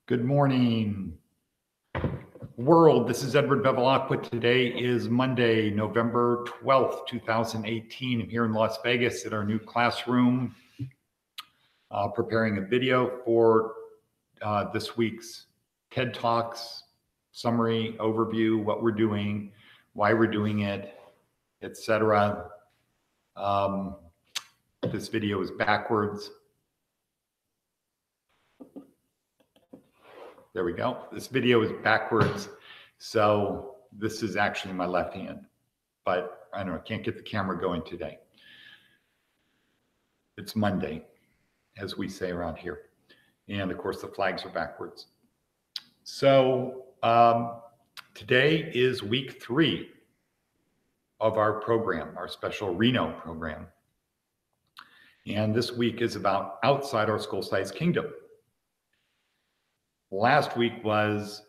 Good morning, world. This is Edward Bevilacqua. Today is Monday, November 12th, 2018. I'm here in Las Vegas at our new classroom, preparing a video for this week's TED Talks, summary, overview, what we're doing, why we're doing it, etc. This video is backwards. There we go. This video is backwards. So this is actually my left hand, but I don't know, I can't get the camera going today. It's Monday, as we say around here. And of course the flags are backwards. So today is week 3 of our program, our special Reno program. And this week is about outside our school-sized kingdom. Last week was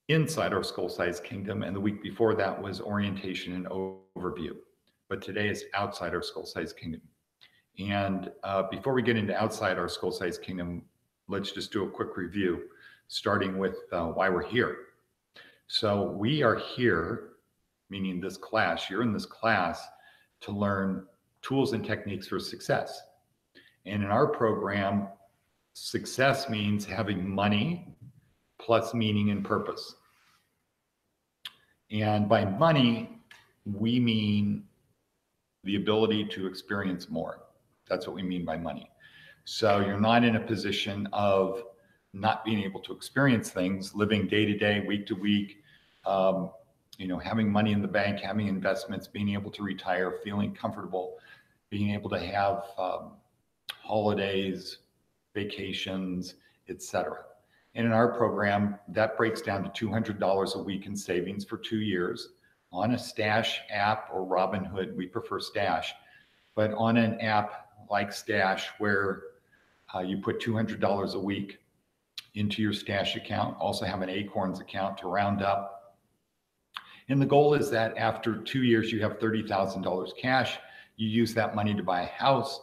inside our school-sized kingdom, and the week before that was orientation and overview. But today is outside our school-sized kingdom. And before we get into outside our school-sized kingdom, let's just do a quick review, starting with why we're here. So we are here, meaning this class, you're in this class to learn tools and techniques for success. And in our program, success means having money plus meaning and purpose. And by money, we mean the ability to experience more. That's what we mean by money. So you're not in a position of not being able to experience things, living day to day, week to week, having money in the bank, having investments, being able to retire, feeling comfortable, being able to have holidays, vacations, etc. And in our program, that breaks down to $200 a week in savings for 2 years on a Stash app or Robinhood. We prefer Stash, but on an app like Stash where you put $200 a week into your Stash account, also have an Acorns account to round up. And the goal is that after 2 years, you have $30,000 cash. You use that money to buy a house.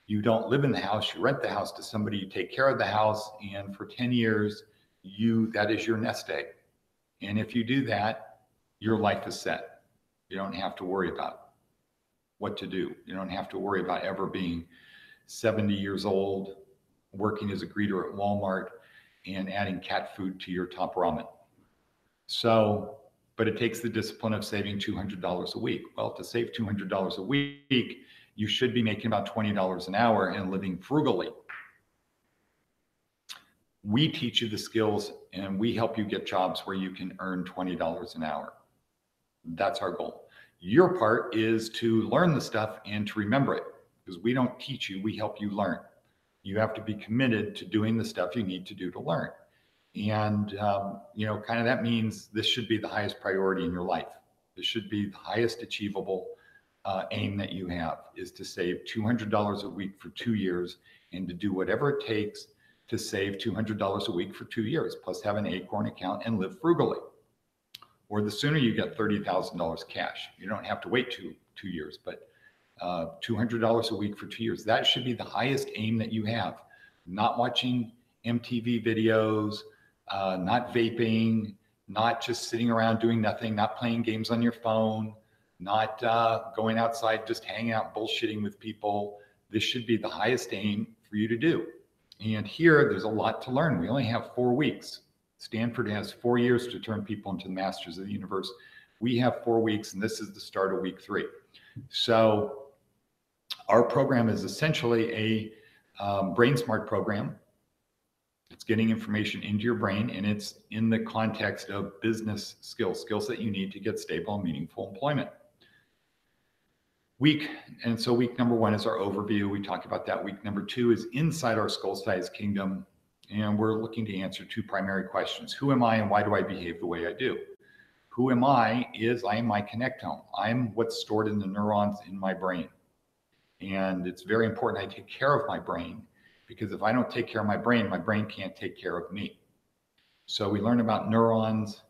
You don't live in the house, you rent the house to somebody, you take care of the house, and for 10 years, that is your nest egg. And if you do that, your life is set. You don't have to worry about what to do. You don't have to worry about ever being 70 years old, working as a greeter at Walmart, and adding cat food to your top ramen. So, but it takes the discipline of saving $200 a week. Well, to save $200 a week, you should be making about $20 an hour and living frugally. We teach you the skills and we help you get jobs where you can earn $20 an hour. That's our goal. Your part is to learn the stuff and to remember it, because we don't teach you, we help you learn. You have to be committed to doing the stuff you need to do to learn. And, kind of that means this should be the highest priority in your life. This should be the highest achievable aim that you have, is to save $200 a week for 2 years and to do whatever it takes to save $200 a week for 2 years, plus have an Acorn account and live frugally. Or the sooner you get $30,000 cash. You don't have to wait two years, but $200 a week for 2 years. That should be the highest aim that you have. Not watching MTV videos, not vaping, not just sitting around doing nothing, not playing games on your phone, not going outside, just hanging out, bullshitting with people. This should be the highest aim for you to do. And here, there's a lot to learn. We only have 4 weeks. Stanford has 4 years to turn people into masters of the universe. We have 4 weeks, and this is the start of week 3. So our program is essentially a Brain Smart program. It's getting information into your brain, and it's in the context of business skills that you need to get stable and meaningful employment. Week number 1 is our overview. We talk about that. Week number 2 is inside our school-sized kingdom, and we're looking to answer 2 primary questions. Who am I and why do I behave the way I do? Who am I is I am my connectome. I'm what's stored in the neurons in my brain. And it's very important I take care of my brain, because if I don't take care of my brain can't take care of me. So we learn about neurons,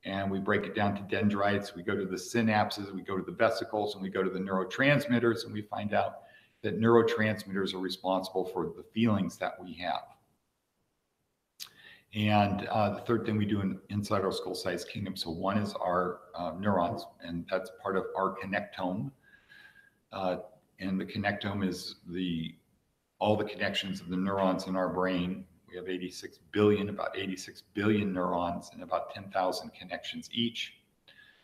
and we break it down to dendrites. We go to the synapses, we go to the vesicles, and we go to the neurotransmitters, and we find out that neurotransmitters are responsible for the feelings that we have. And the third thing we do inside our skull-sized kingdom. So one is our neurons, and that's part of our connectome. And the connectome is all the connections of the neurons in our brain. We have about 86 billion neurons and about 10,000 connections each.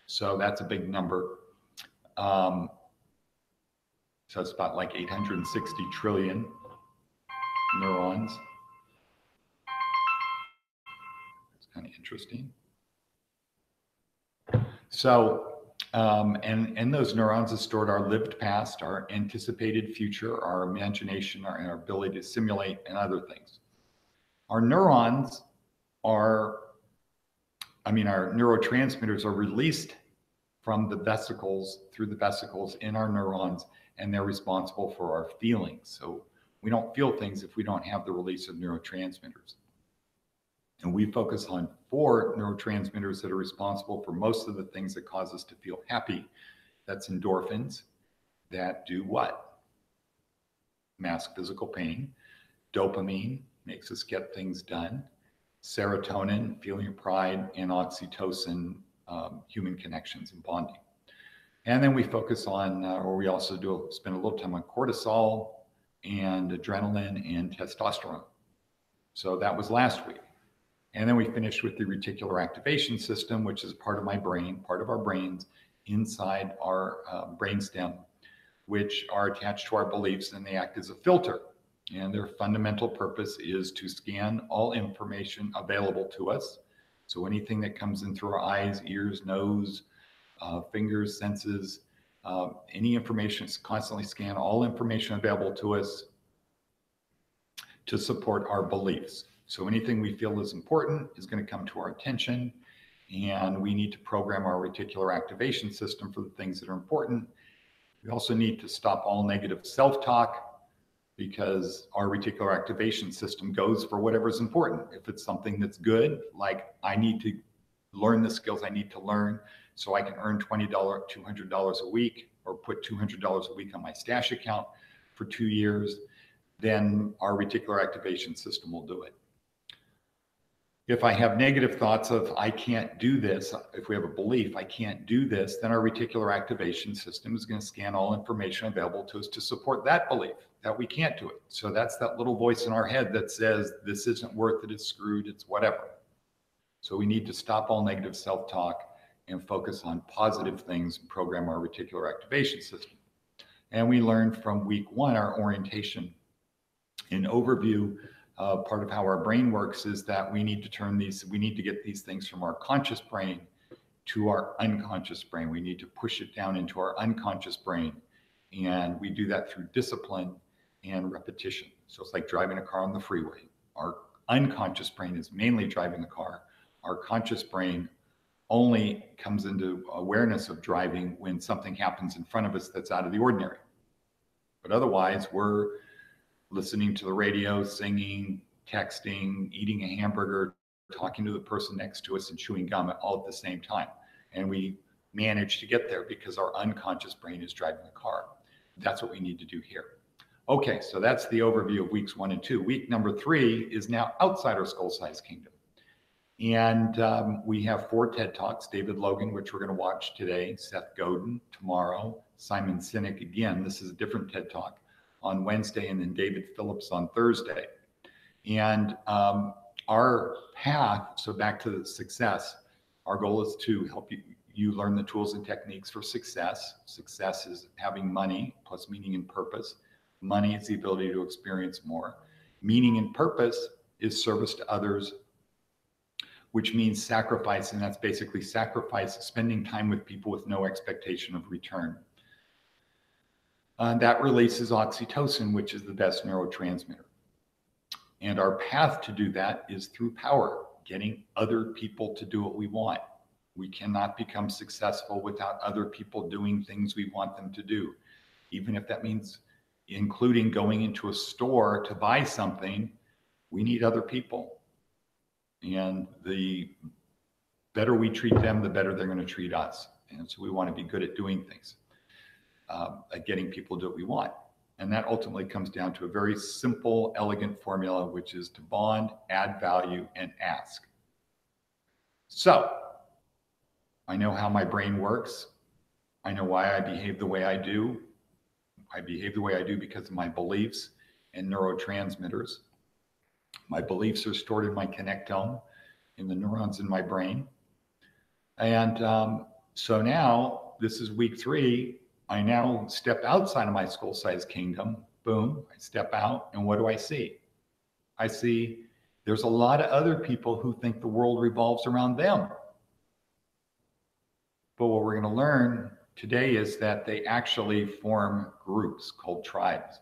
So that's a big number. So it's about like 860 trillion neurons. It's kind of interesting. So, and those neurons have stored our lived past, our anticipated future, our imagination, our ability to simulate, and other things. Our neurons our neurotransmitters are released from the vesicles, through the vesicles in our neurons, and they're responsible for our feelings. So we don't feel things if we don't have the release of neurotransmitters. And we focus on 4 neurotransmitters that are responsible for most of the things that cause us to feel happy. That's endorphins, that do what? Mask physical pain. Dopamine makes us get things done. Serotonin, feeling of pride, and oxytocin, human connections and bonding. And then we focus on, or we also spend a little time on cortisol and adrenaline and testosterone. So that was last week. And then we finished with the reticular activation system, which is part of my brain, part of our brains inside our brainstem, which are attached to our beliefs, and they act as a filter. And their fundamental purpose is to scan all information available to us. So anything that comes in through our eyes, ears, nose, fingers, senses, any information, is constantly scan all information available to us to support our beliefs. So anything we feel is important is going to come to our attention, and we need to program our reticular activation system for the things that are important. We also need to stop all negative self-talk, because our reticular activation system goes for whatever's important. If it's something that's good, like I need to learn the skills I need to learn so I can earn $20, $200 a week, or put $200 a week on my stash account for 2 years, then our reticular activation system will do it. If I have negative thoughts of I can't do this, if we have a belief I can't do this, then our reticular activation system is going to scan all information available to us to support that belief that we can't do it. So that's that little voice in our head that says this isn't worth it, it's screwed, it's whatever. So we need to stop all negative self-talk and focus on positive things and program our reticular activation system. And we learned from week 1, our orientation and overview. Part of how our brain works is that we need to get these things from our conscious brain to our unconscious brain. We need to push it down into our unconscious brain. And we do that through discipline and repetition. So it's like driving a car on the freeway. Our unconscious brain is mainly driving the car. Our conscious brain only comes into awareness of driving when something happens in front of us that's out of the ordinary. But otherwise, we're listening to the radio, singing, texting, eating a hamburger, talking to the person next to us, and chewing gum all at the same time. And we manage to get there because our unconscious brain is driving the car. That's what we need to do here. Okay, so that's the overview of weeks 1 and 2. Week number 3 is now outside our skull-sized kingdom. And we have 4 TED Talks, David Logan, which we're going to watch today, Seth Godin tomorrow, Simon Sinek again. This is a different TED Talk on Wednesday, and then David Phillips on Thursday. And our path, so back to success, our goal is to help you learn the tools and techniques for success. Success is having money plus meaning and purpose. Money is the ability to experience more. Meaning and purpose is service to others, which means sacrifice, and that's basically spending time with people with no expectation of return. That releases oxytocin, which is the best neurotransmitter. And our path to do that is through power, getting other people to do what we want. We cannot become successful without other people doing things we want them to do, even if that means including going into a store to buy something. We need other people. And the better we treat them, the better they're going to treat us. And so we want to be good at doing things, at getting people to do what we want. And that ultimately comes down to a very simple, elegant formula, which is to bond, add value, and ask. So I know how my brain works. I know why I behave the way I do. I behave the way I do because of my beliefs and neurotransmitters. My beliefs are stored in my connectome, in the neurons in my brain. And so now, this is week 3. I now step outside of my skull-sized kingdom. Boom, I step out, and what do I see? I see there's a lot of other people who think the world revolves around them. But what we're going to learn today is that they actually form groups called tribes.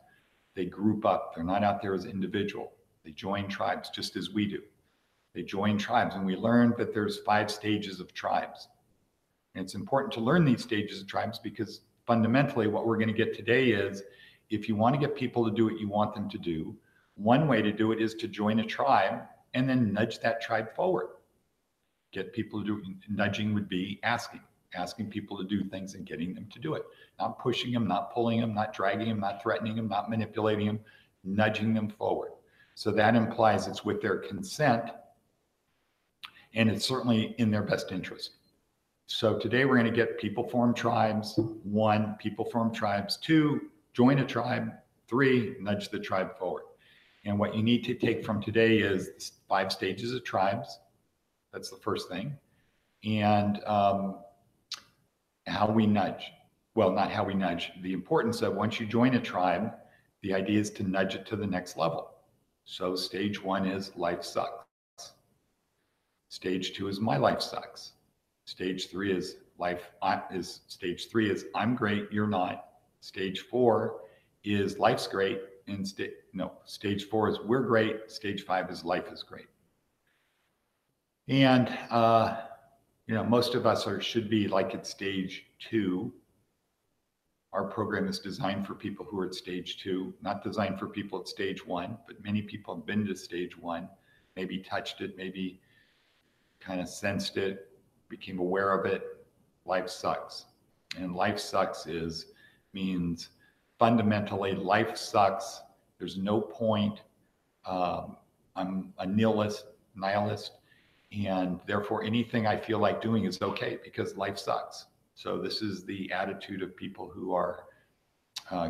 They group up. They're not out there as individual. They join tribes just as we do. They join tribes, and we learned that there's 5 stages of tribes. And it's important to learn these stages of tribes because fundamentally what we're going to get today is if you want to get people to do what you want them to do, one way to do it is to join a tribe and then nudge that tribe forward. Get people to do, nudging would be asking people to do things and getting them to do it. Not pushing them, not pulling them, not dragging them, not threatening them, not manipulating them, nudging them forward. So that implies it's with their consent and it's certainly in their best interest. So today we're going to get people form tribes. 1, people form tribes. 2, join a tribe. 3, nudge the tribe forward. And what you need to take from today is 5 stages of tribes. That's the first thing. And how we nudge. Well, not how we nudge. The importance of once you join a tribe, the idea is to nudge it to the next level. So stage 1 is life sucks. Stage 2 is my life sucks. Stage 3 is stage 3 is I'm great, you're not. Stage 4 is life's great, and stage 4 is we're great. Stage 5 is life is great. And most of us should be like at stage 2. Our program is designed for people who are at stage 2, not designed for people at stage 1, but many people have been to stage 1, maybe touched it, maybe kind of sensed it, became aware of it. Life sucks. And life sucks means fundamentally life sucks. There's no point. I'm a nihilist, and therefore anything I feel like doing is okay because life sucks. So this is the attitude of people who are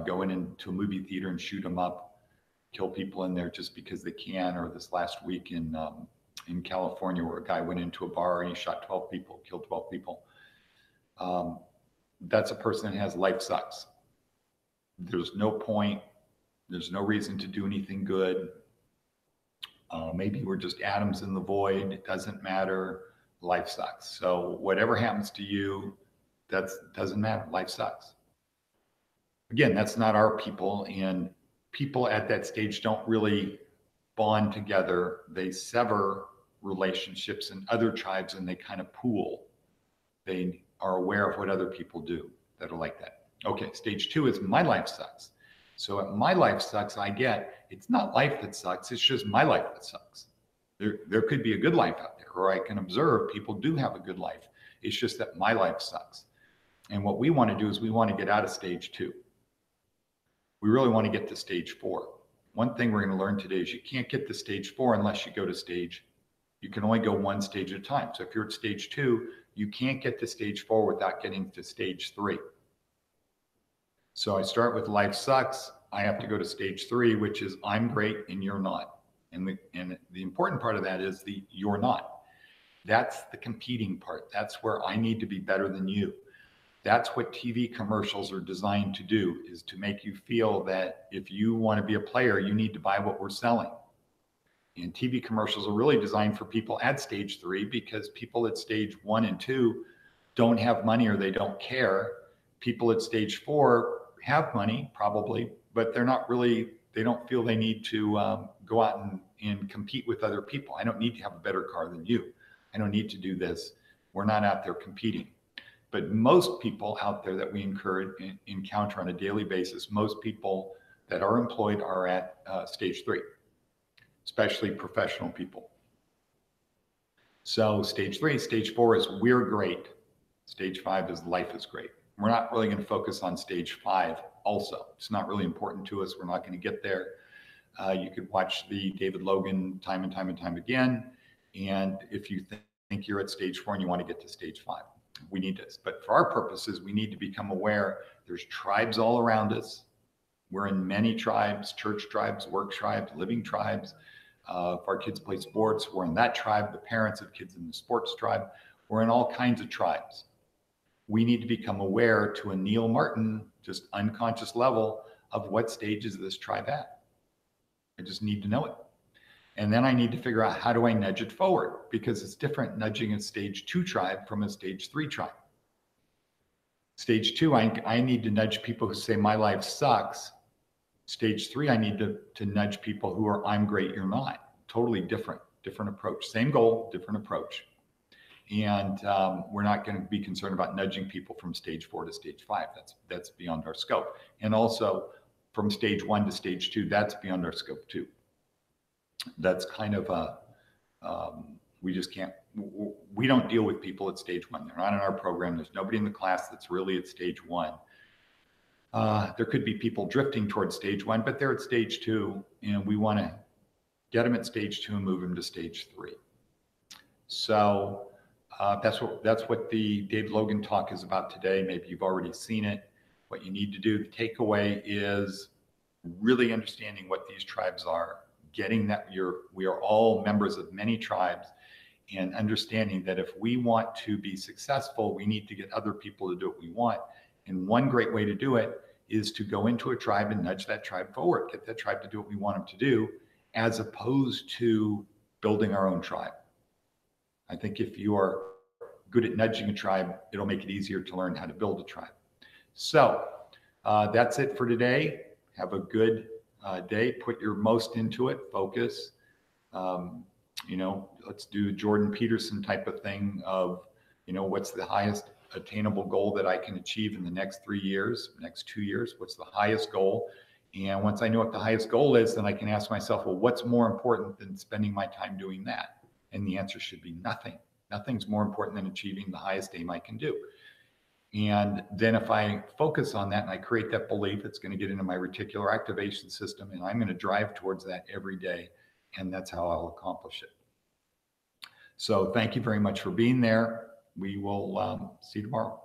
going into a movie theater and shoot them up, kill people in there just because they can. Or this last week in California, where a guy went into a bar and he shot 12 people, killed 12 people. That's a person that has life sucks. There's no point. There's no reason to do anything good. Maybe we're just atoms in the void. It doesn't matter. Life sucks. So whatever happens to you, that doesn't matter. Life sucks. Again, that's not our people. And people at that stage don't really bond together. They sever relationships in other tribes and they kind of pool. They are aware of what other people do that are like that. Okay, stage 2 is my life sucks. So at my life sucks, it's not life that sucks, it's just my life that sucks. There could be a good life out there, or I can observe people do have a good life. It's just that my life sucks. And what we want to do is we want to get out of stage 2. We really want to get to stage 4. One thing we're going to learn today is you can't get to stage 4 unless you go to you can only go 1 stage at a time. So if you're at stage 2, you can't get to stage 4 without getting to stage 3. So I start with life sucks. I have to go to stage 3, which is I'm great and you're not. And the important part of that is the you're not. That's the competing part. That's where I need to be better than you. That's what TV commercials are designed to do, is to make you feel that if you want to be a player, you need to buy what we're selling. And TV commercials are really designed for people at stage 3 because people at stage 1 and 2 don't have money or they don't care. People at stage 4 have money probably, but they don't feel they need to go out and compete with other people. I don't need to have a better car than you. I don't need to do this. We're not out there competing. But most people out there that we encounter on a daily basis, most people that are employed are at stage 3, especially professional people. So stage 3, stage 4 is we're great. Stage 5 is life is great. We're not really going to focus on stage 5 also. It's not really important to us. We're not going to get there. You could watch the David Logan time and time and time again. And if you think you're at stage 4 and you want to get to stage 5, we need this. But for our purposes, we need to become aware there's tribes all around us. We're in many tribes, church tribes, work tribes, living tribes. If our kids play sports, we're in that tribe. The parents of kids in the sports tribe, we're in all kinds of tribes. We need to become aware to a Neil Martin, just unconscious level of what stage is this tribe at. I just need to know it. And then I need to figure out how do I nudge it forward, because it's different nudging a stage 2 tribe from a stage 3 tribe. Stage 2, I need to nudge people who say my life sucks. Stage 3, I need to nudge people who are I'm great, you're not. Totally different approach. Same goal, different approach. And we're not going to be concerned about nudging people from stage 4 to stage 5. That's beyond our scope. And also from stage 1 to stage 2, that's beyond our scope too. That's kind of we just can't, we don't deal with people at stage 1. They're not in our program. There's nobody in the class that's really at stage 1. There could be people drifting towards stage 1, but they're at stage 2, and we want to get them at stage 2 and move them to stage 3. So that's what the Dave Logan talk is about today. Maybe you've already seen it. What you need to do, the takeaway is really understanding what these tribes are, getting that we are all members of many tribes, and understanding that if we want to be successful, we need to get other people to do what we want. And one great way to do it is to go into a tribe and nudge that tribe forward, get that tribe to do what we want them to do, as opposed to building our own tribe. I think if you are good at nudging a tribe, it'll make it easier to learn how to build a tribe. So that's it for today. Have a good day. Put your most into it. Focus. Let's do Jordan Peterson type of thing of, what's the highest attainable goal that I can achieve in the next 3 years, next 2 years? What's the highest goal? And once I know what the highest goal is, then I can ask myself, well, what's more important than spending my time doing that? And the answer should be nothing. Nothing's more important than achieving the highest aim I can do. And then if I focus on that and I create that belief, it's going to get into my reticular activation system, and I'm going to drive towards that every day. And that's how I'll accomplish it. So thank you very much for being there. We will see you tomorrow.